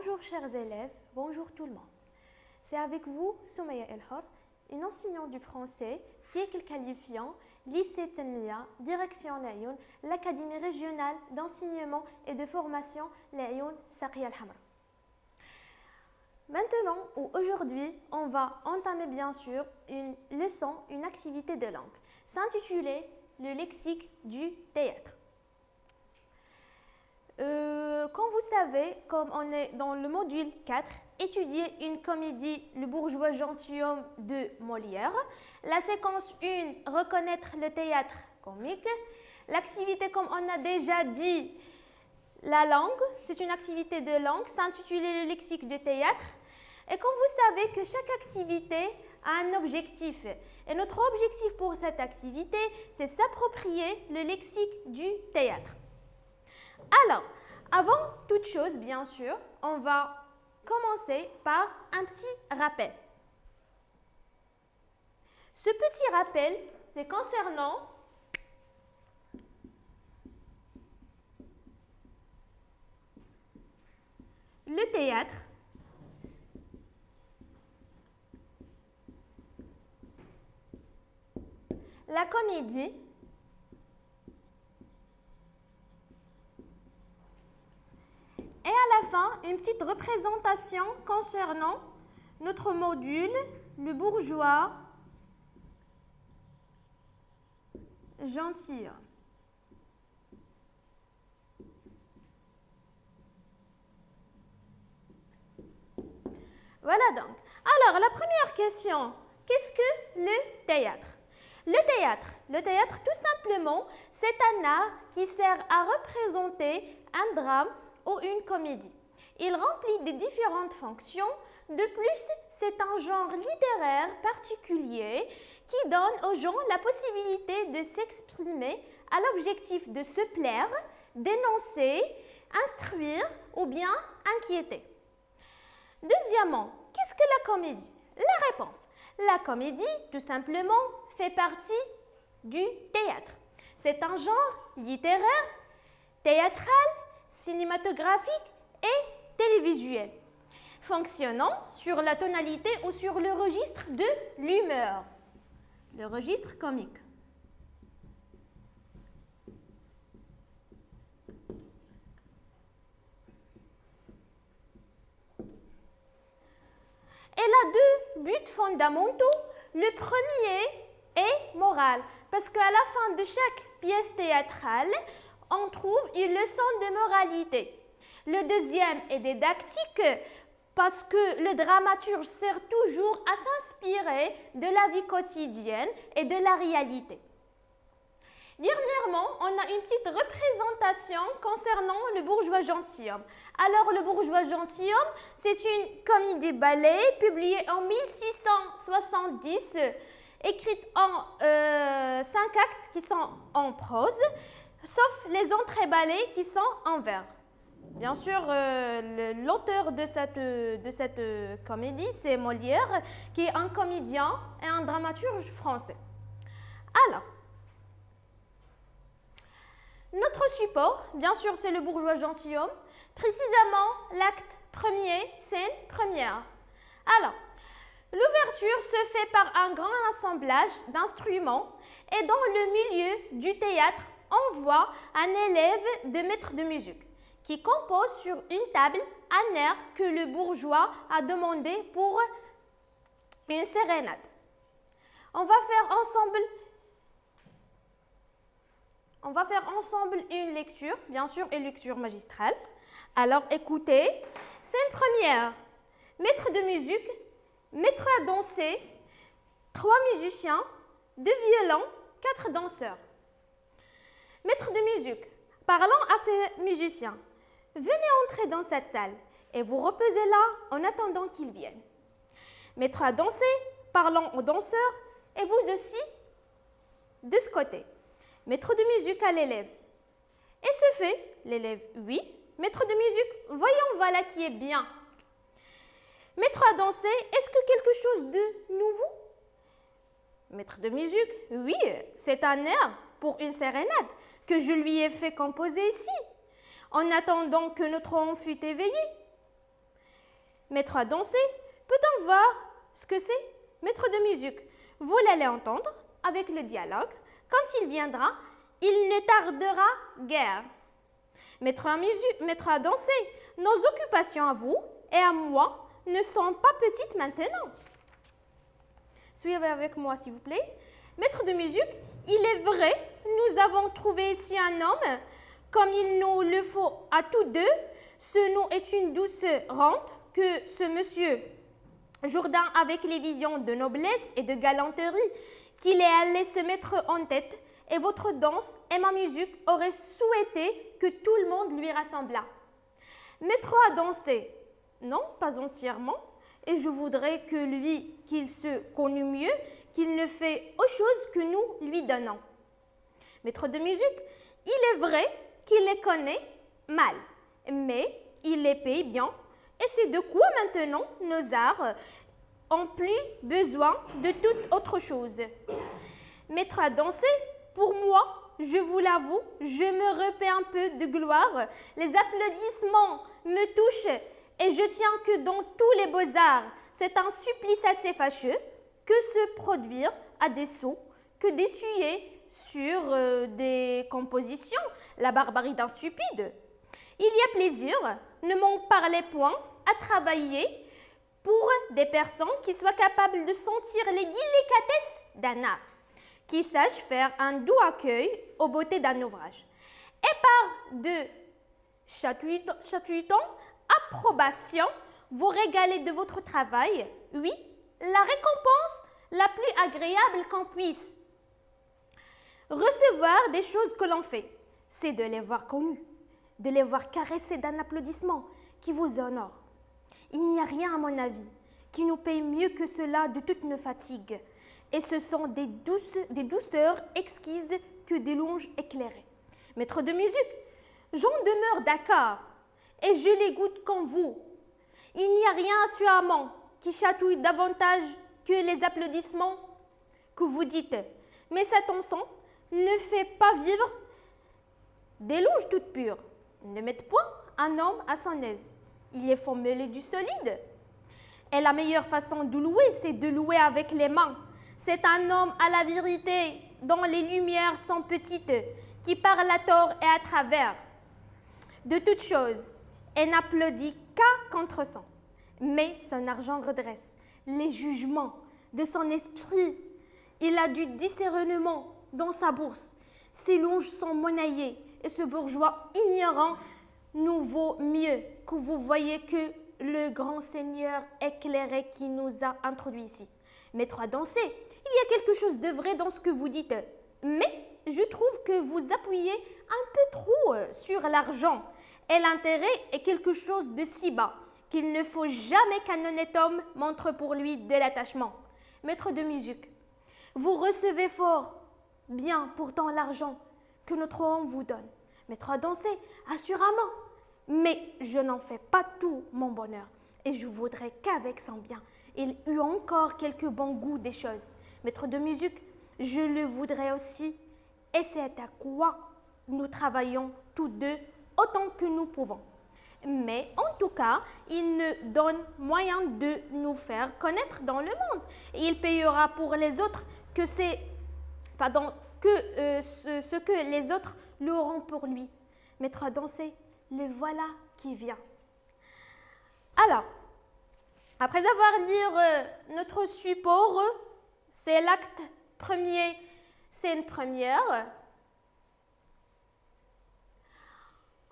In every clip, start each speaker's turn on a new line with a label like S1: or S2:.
S1: Bonjour chers élèves, bonjour tout le monde. C'est avec vous Soumaya El-Hor, une enseignante du français, siècle qualifiant, lycée Tanmiya, direction l'Ayoun, l'Académie régionale d'enseignement et de formation l'Ayoun Saqiya Al-Hamra. Maintenant ou aujourd'hui, on va entamer bien sûr une leçon, une activité de langue, s'intituler le lexique du théâtre. Comme vous savez, comme on est dans le module 4, étudier une comédie Le bourgeois gentilhomme de Molière. La séquence 1, reconnaître le théâtre comique. L'activité, comme on a déjà dit, la langue, c'est une activité de langue, s'intituler le lexique du théâtre. Et comme vous savez que chaque activité a un objectif. Et notre objectif pour cette activité, c'est s'approprier le lexique du théâtre. Alors, avant toute chose, bien sûr, on va commencer par un petit rappel. Ce petit rappel, c'est concernant le théâtre, la comédie, et à la fin, une petite représentation concernant notre module, le bourgeois gentil. Voilà donc. Alors, la première question, qu'est-ce que le théâtre? Le théâtre, tout simplement, c'est un art qui sert à représenter un drame ou une comédie. Il remplit des différentes fonctions. De plus, c'est un genre littéraire particulier qui donne aux gens la possibilité de s'exprimer à l'objectif de se plaire, dénoncer, instruire ou bien inquiéter. Deuxièmement, qu'est-ce que la comédie? La réponse. La comédie, tout simplement, fait partie du théâtre. C'est un genre littéraire, théâtral, cinématographique et télévisuel, fonctionnant sur la tonalité ou sur le registre de l'humeur, le registre comique. Elle a deux buts fondamentaux. Le premier est moral, parce qu'à la fin de chaque pièce théâtrale, on trouve une leçon de moralité. Le deuxième est didactique parce que le dramaturge sert toujours à s'inspirer de la vie quotidienne et de la réalité. Dernièrement, on a une petite représentation concernant le bourgeois gentilhomme. Alors, le bourgeois gentilhomme, c'est une comédie-ballet publiée en 1670, écrite en 5 actes qui sont en prose, sauf les entrées-ballets qui sont en vers. Bien sûr, l'auteur de cette comédie, c'est Molière, qui est un comédien et un dramaturge français. Alors, notre support, bien sûr, c'est le bourgeois gentilhomme, précisément l'acte premier, scène première. Alors, l'ouverture se fait par un grand assemblage d'instruments et dans le milieu du théâtre, on voit un élève de maître de musique qui compose sur une table un air que le bourgeois a demandé pour une sérénade. On va faire ensemble une lecture, bien sûr, une lecture magistrale. Alors écoutez, scène première, maître de musique, maître à danser, 3 musiciens, 2 violons, 4 danseurs. Maître de musique, parlant à ces musiciens, venez entrer dans cette salle et vous reposez là en attendant qu'ils viennent. Maître à danser, parlant aux danseurs et vous aussi de ce côté. Maître de musique à l'élève. Et ce fait, l'élève, oui. Maître de musique, voyons voilà qui est bien. Maître à danser, est-ce que quelque chose de nouveau? Maître de musique, oui, c'est un air pour une sérénade que je lui ai fait composer ici, en attendant que notre homme fût éveillé. Maître à danser, peut-on voir ce que c'est? Maître de musique, vous l'allez entendre avec le dialogue. Quand il viendra, il ne tardera guère. Maître à danser, nos occupations à vous et à moi ne sont pas petites maintenant. Suivez avec moi, s'il vous plaît. Maître de musique, il est vrai, nous avons trouvé ici un homme, comme il nous le faut à tous deux. Ce nom est une douce rente que ce monsieur Jourdain, avec les visions de noblesse et de galanterie qu'il est allé se mettre en tête, et votre danse et ma musique auraient souhaité que tout le monde lui rassemblât. Maître à danser, non, pas entièrement, et je voudrais que lui, qu'il se connût mieux, qu'il ne fait autre chose que nous lui donnons. Maître de musique, il est vrai qu'il les connaît mal, mais il les paye bien, et c'est de quoi maintenant nos arts ont plus besoin de toute autre chose. Maître à danser, pour moi, je vous l'avoue, je me repais un peu de gloire. Les applaudissements me touchent et je tiens que dans tous les beaux-arts, c'est un supplice assez fâcheux que se produire à des sots, que d'essuyer sur des compositions la barbarie d'un stupide. Il y a plaisir, ne m'en parlez point, à travailler pour des personnes qui soient capables de sentir les délicatesses d'un art, qui sachent faire un doux accueil aux beautés d'un ouvrage. Et par de chatouillants approbation, vous régalez de votre travail, oui, la récompense la plus agréable qu'on puisse recevoir des choses que l'on fait, c'est de les voir connues, de les voir caressés d'un applaudissement qui vous honore. Il n'y a rien, à mon avis, qui nous paye mieux que cela de toutes nos fatigues, et ce sont des douceurs exquises que des louanges éclairées. Maître de musique, j'en demeure d'accord, et je les goûte comme vous. Il n'y a rien assurément qui chatouille davantage que les applaudissements que vous dites, mais cet encens ne fait pas vivre des louanges toutes pures. Ne mettez point un homme à son aise. Il est faut mêler du solide. Et la meilleure façon de louer, c'est de louer avec les mains. C'est un homme à la vérité, dont les lumières sont petites, qui parle à tort et à travers de toutes choses, et n'applaudit qu'à contresens. Mais son argent redresse les jugements de son esprit. Il a du discernement dans sa bourse. Ses louanges sont monnayées, et ce bourgeois ignorant nous vaut mieux que vous voyez que le grand Seigneur éclairé qui nous a introduits ici. Maître à danser, il y a quelque chose de vrai dans ce que vous dites, mais je trouve que vous appuyez un peu trop sur l'argent, et l'intérêt est quelque chose de si bas qu'il ne faut jamais qu'un honnête homme montre pour lui de l'attachement. Maître de musique, vous recevez fort bien pourtant l'argent que notre homme vous donne. Maître à danser, assurément, mais je n'en fais pas tout mon bonheur, et je voudrais qu'avec son bien, il eût encore quelques bons goûts des choses. Maître de musique, je le voudrais aussi, et c'est à quoi nous travaillons tous deux autant que nous pouvons. Mais en tout cas, il nous donne moyen de nous faire connaître dans le monde. Et il payera pour les autres que ce que les autres l'auront pour lui. Maître à danser, le voilà qui vient. Alors, après avoir lu notre support, c'est l'acte premier, scène première.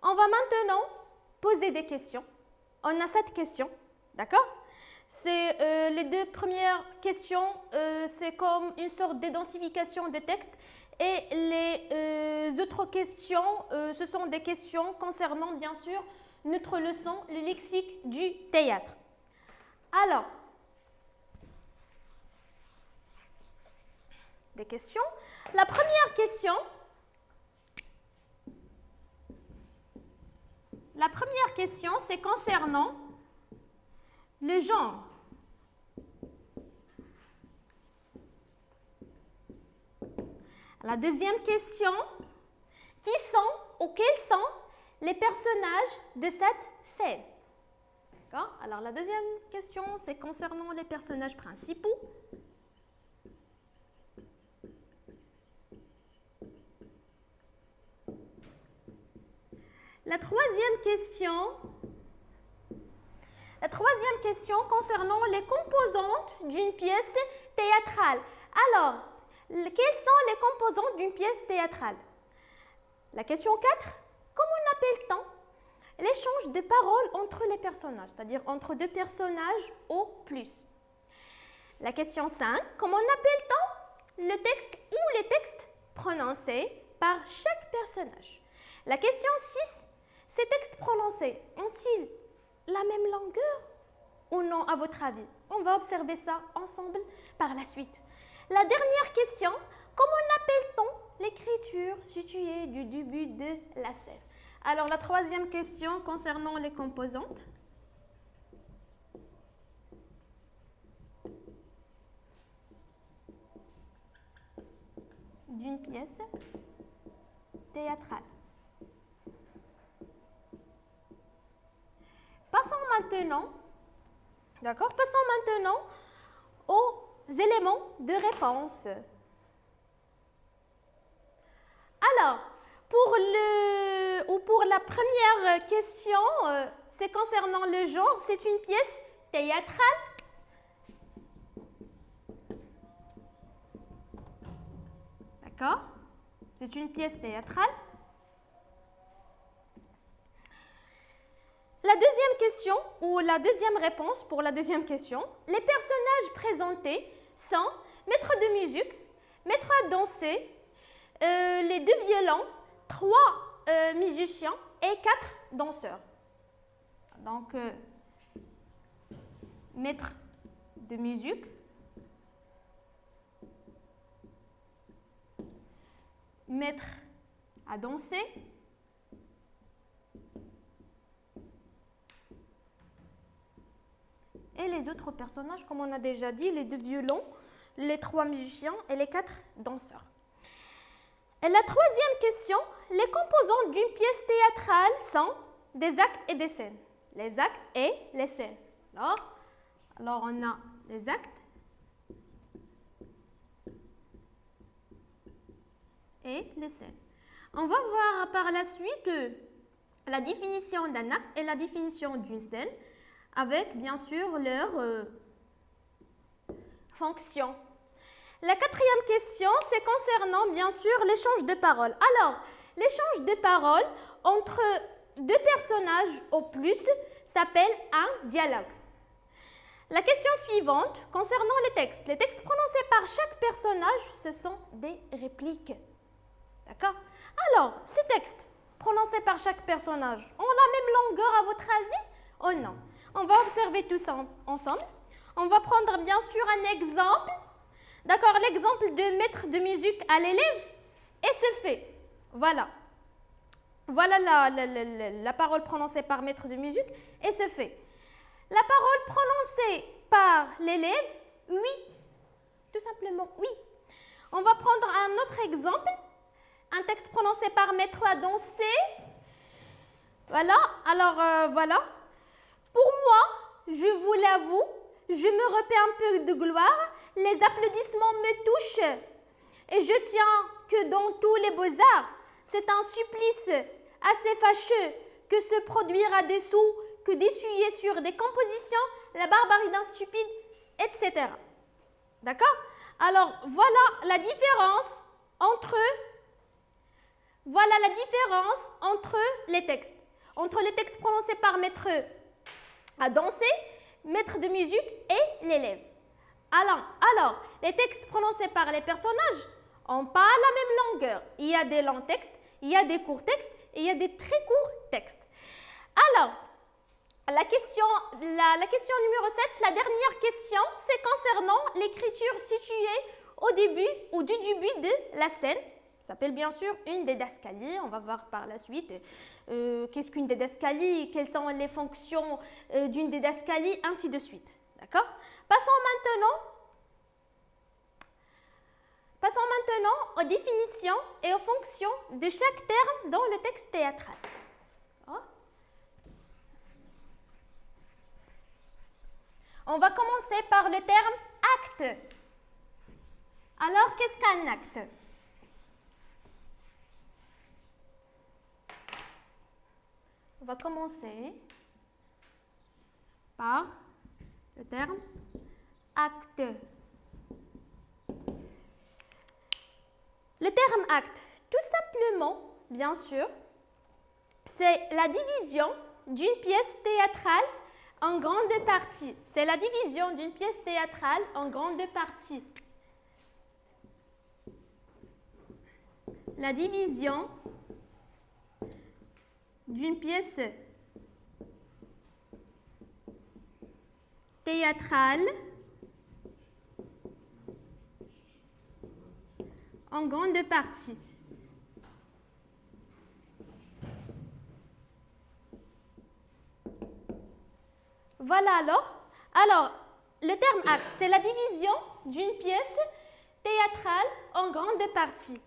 S1: On va maintenant poser des questions. On a 7 questions, d'accord? C'est les 2 premières questions, c'est comme une sorte d'identification de texte. Et les autres questions, ce sont des questions concernant, bien sûr, notre leçon, le lexique du théâtre. Alors, des questions. La première question, c'est concernant le genre. La deuxième question, quels sont les personnages de cette scène? D'accord? Alors, la deuxième question, c'est concernant les personnages principaux. La troisième question concernant les composantes d'une pièce théâtrale. Alors, quelles sont les composantes d'une pièce théâtrale? La question 4, comment appelle-t-on l'échange de paroles entre les personnages, c'est-à-dire entre deux personnages au plus? La question 5, comment appelle-t-on le texte ou les textes prononcés par chaque personnage? La question 6, ces textes prononcés ont-ils la même longueur ou non à votre avis? On va observer ça ensemble par la suite. La dernière question, comment appelle-t-on l'écriture située du début de la scène? Alors la troisième question concernant les composantes. D'une pièce théâtrale. Passons maintenant aux éléments de réponse. Alors, pour la première question, c'est concernant le genre, c'est une pièce théâtrale. D'accord? C'est une pièce théâtrale. La deuxième question, ou la deuxième réponse pour la deuxième question, les personnages présentés sont maître de musique, maître à danser, les deux violons, 3 musiciens et 4 danseurs. Donc, maître de musique, maître à danser, et les autres personnages, comme on a déjà dit, les deux violons, les 3 musiciens et les 4 danseurs. Et la troisième question, les composantes d'une pièce théâtrale sont des actes et des scènes. Les actes et les scènes. Alors on a les actes et les scènes. On va voir par la suite la définition d'un acte et la définition d'une scène, avec bien sûr leur fonction. La quatrième question, c'est concernant bien sûr l'échange de paroles. Alors, l'échange de paroles entre deux personnages au plus s'appelle un dialogue. La question suivante, concernant les textes prononcés par chaque personnage, ce sont des répliques. D'accord? Alors, ces textes prononcés par chaque personnage ont la même longueur à votre avis ou non? On va observer tout ça ensemble. On va prendre bien sûr un exemple. D'accord, l'exemple de maître de musique à l'élève et se fait. Voilà. Voilà la parole prononcée par maître de musique et se fait. La parole prononcée par l'élève, oui. Tout simplement, oui. On va prendre un autre exemple. Un texte prononcé par maître à danser. Voilà. Alors, voilà. Pour moi, je vous l'avoue, je me repais un peu de gloire. Les applaudissements me touchent. Et je tiens que dans tous les beaux-arts, c'est un supplice assez fâcheux que se produire à dessous, que d'essuyer sur des compositions la barbarie d'un stupide, etc. D'accord? Alors, voilà la différence entre les textes. Entre les textes prononcés par maître à danser, maître de musique et l'élève. Alors, les textes prononcés par les personnages n'ont pas la même longueur. Il y a des longs textes, il y a des courts textes et il y a des très courts textes. Alors, la question numéro 7, la dernière question, c'est concernant l'écriture située au début ou du début de la scène. Ça s'appelle bien sûr une didascalie. On va voir par la suite qu'est-ce qu'une didascalie, quelles sont les fonctions d'une didascalie, ainsi de suite. D'accord? Passons maintenant aux définitions et aux fonctions de chaque terme dans le texte théâtral. Oh. On va commencer par le terme acte. Alors, qu'est-ce qu'un acte? On va commencer par le terme acte. Le terme acte, tout simplement, bien sûr, c'est la division d'une pièce théâtrale en grandes parties. C'est la division d'une pièce théâtrale en grandes parties. La division d'une pièce théâtrale en grandes parties. Voilà alors, le terme acte, c'est la division d'une pièce théâtrale en grandes parties.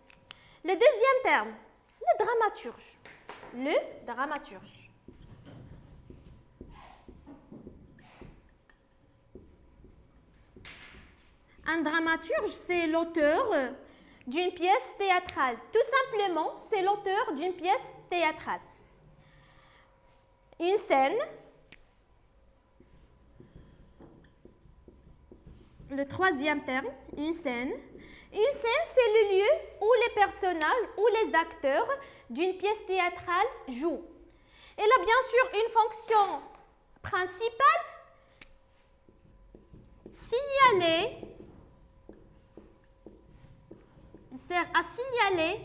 S1: Le deuxième terme, le dramaturge. Le dramaturge. Un dramaturge, c'est l'auteur d'une pièce théâtrale. Tout simplement, c'est l'auteur d'une pièce théâtrale. Une scène. Le troisième terme, une scène. Une scène, c'est le lieu où les personnages ou les acteurs d'une pièce théâtrale jouent. Elle a bien sûr une fonction principale, signaler, sert à signaler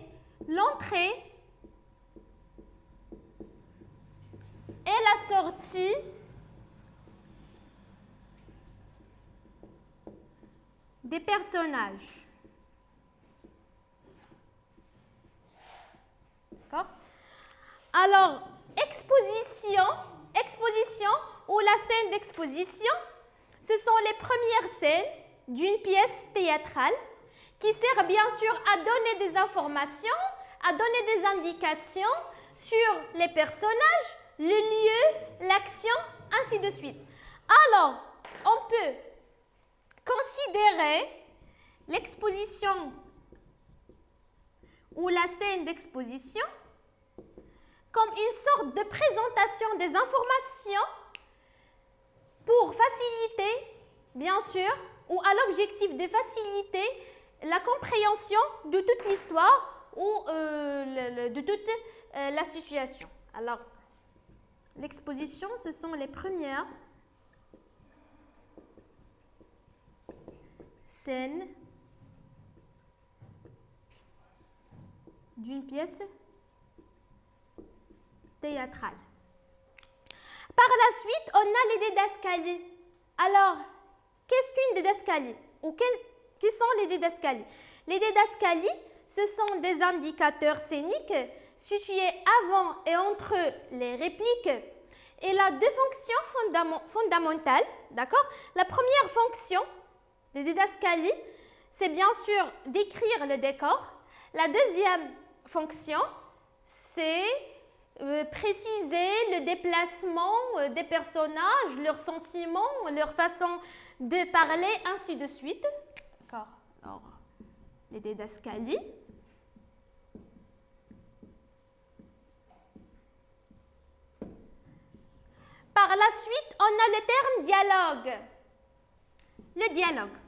S1: l'entrée et la sortie des personnages. D'accord? Alors, exposition ou la scène d'exposition, ce sont les premières scènes d'une pièce théâtrale qui servent bien sûr à donner des informations, à donner des indications sur les personnages, le lieu, l'action, ainsi de suite. Alors, on peut considérer l'exposition ou la scène d'exposition comme une sorte de présentation des informations pour faciliter, bien sûr, ou à l'objectif de faciliter la compréhension de toute l'histoire ou de toute la situation. Alors, l'exposition, ce sont les premières scènes d'une pièce théâtrale. Par la suite, on a les didascalies. Alors, qu'est-ce qu'une didascalie? Ou qui sont les didascalies? Les didascalies, ce sont des indicateurs scéniques situés avant et entre les répliques. Elle a deux fonctions fondamentales, d'accord? La première fonction des didascalies, c'est bien sûr décrire le décor. La deuxième fonction, c'est préciser le déplacement des personnages, leurs sentiments, leur façon de parler, ainsi de suite. D'accord. Alors, les didascalies. Par la suite, on a le terme dialogue. Le dialogue.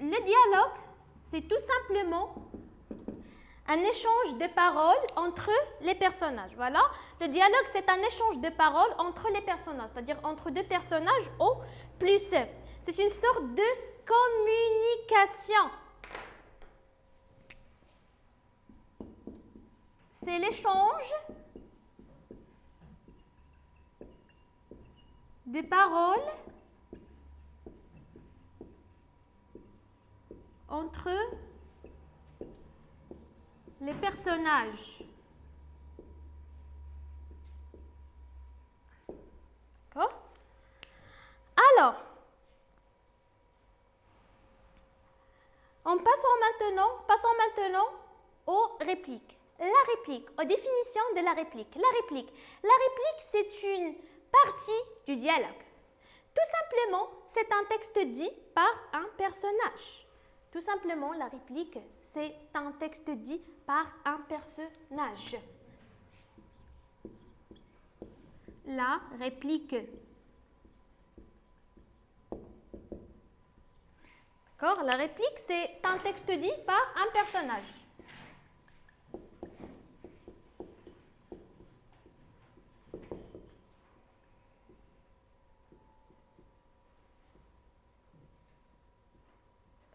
S1: Le dialogue, c'est tout simplement un échange de paroles entre les personnages. Voilà. Le dialogue, c'est un échange de paroles entre les personnages, c'est-à-dire entre deux personnages au plus. C'est une sorte de communication. C'est l'échange de paroles entre les personnages. D'accord? Alors, passons maintenant aux répliques. La réplique, aux définitions de la réplique. La réplique, c'est une partie du dialogue. Tout simplement, c'est un texte dit par un personnage. Tout simplement, la réplique, c'est un texte dit par un personnage. La réplique. D'accord? La réplique, c'est un texte dit par un personnage.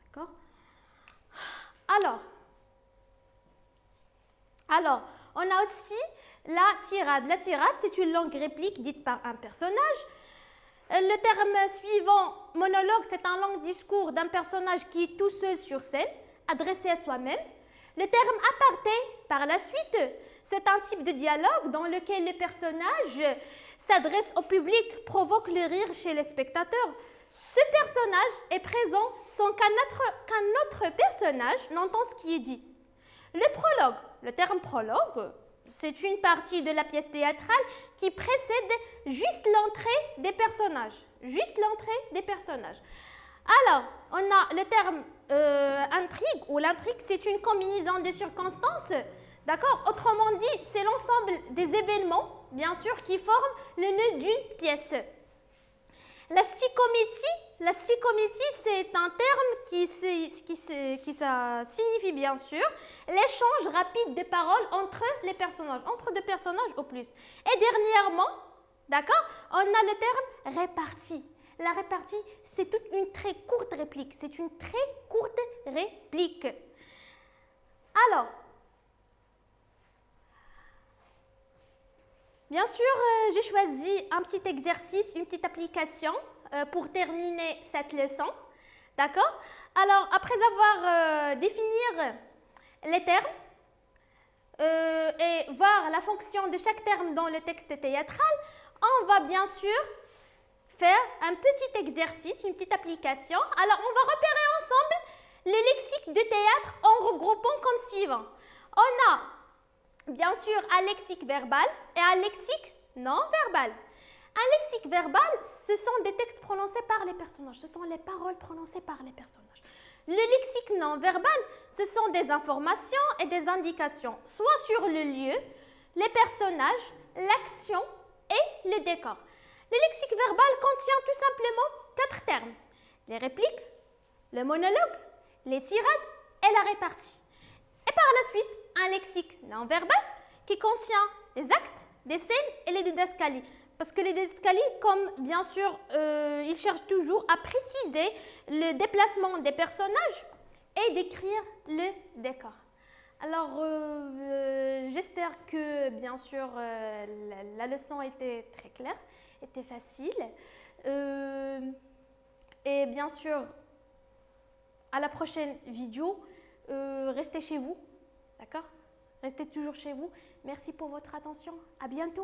S1: D'accord? Alors, on a aussi la tirade. La tirade, c'est une longue réplique dite par un personnage. Le terme suivant, monologue, c'est un long discours d'un personnage qui est tout seul sur scène, adressé à soi-même. Le terme aparté, par la suite, c'est un type de dialogue dans lequel le personnage s'adresse au public, provoque le rire chez les spectateurs. Ce personnage est présent sans qu'un autre personnage n'entend ce qui est dit. Le prologue, le terme prologue, c'est une partie de la pièce théâtrale qui précède juste l'entrée des personnages. Juste l'entrée des personnages. Alors, on a le terme intrigue, ou l'intrigue, c'est une combinaison des circonstances. D'accord? Autrement dit, c'est l'ensemble des événements, bien sûr, qui forment le nœud d'une pièce. La stichométie, c'est un terme qui ça signifie bien sûr l'échange rapide de paroles entre les personnages, entre deux personnages au plus. Et dernièrement, d'accord, on a le terme répartie. La répartie, c'est toute une très courte réplique. C'est une très courte réplique. Alors, bien sûr, j'ai choisi un petit exercice, une petite application pour terminer cette leçon. D'accord? Alors, après avoir défini les termes et voir la fonction de chaque terme dans le texte théâtral, on va bien sûr faire un petit exercice, une petite application. Alors, on va repérer ensemble le lexique de théâtre en regroupant comme suivant. On a bien sûr un lexique verbal et un lexique non verbal. Un lexique verbal, ce sont des textes prononcés par les personnages, ce sont les paroles prononcées par les personnages. Le lexique non verbal, ce sont des informations et des indications, soit sur le lieu, les personnages, l'action et le décor. Le lexique verbal contient tout simplement 4 termes. Les répliques, le monologue, les tirades et la répartie. Et par la suite, un lexique non verbal qui contient les actes, des scènes et les didascalies. Parce que les didascalies, comme bien sûr, ils cherchent toujours à préciser le déplacement des personnages et décrire le décor. Alors, j'espère que bien sûr la leçon était très claire, était facile. Et bien sûr, à la prochaine vidéo, restez chez vous, d'accord? Restez toujours chez vous. Merci pour votre attention. À bientôt.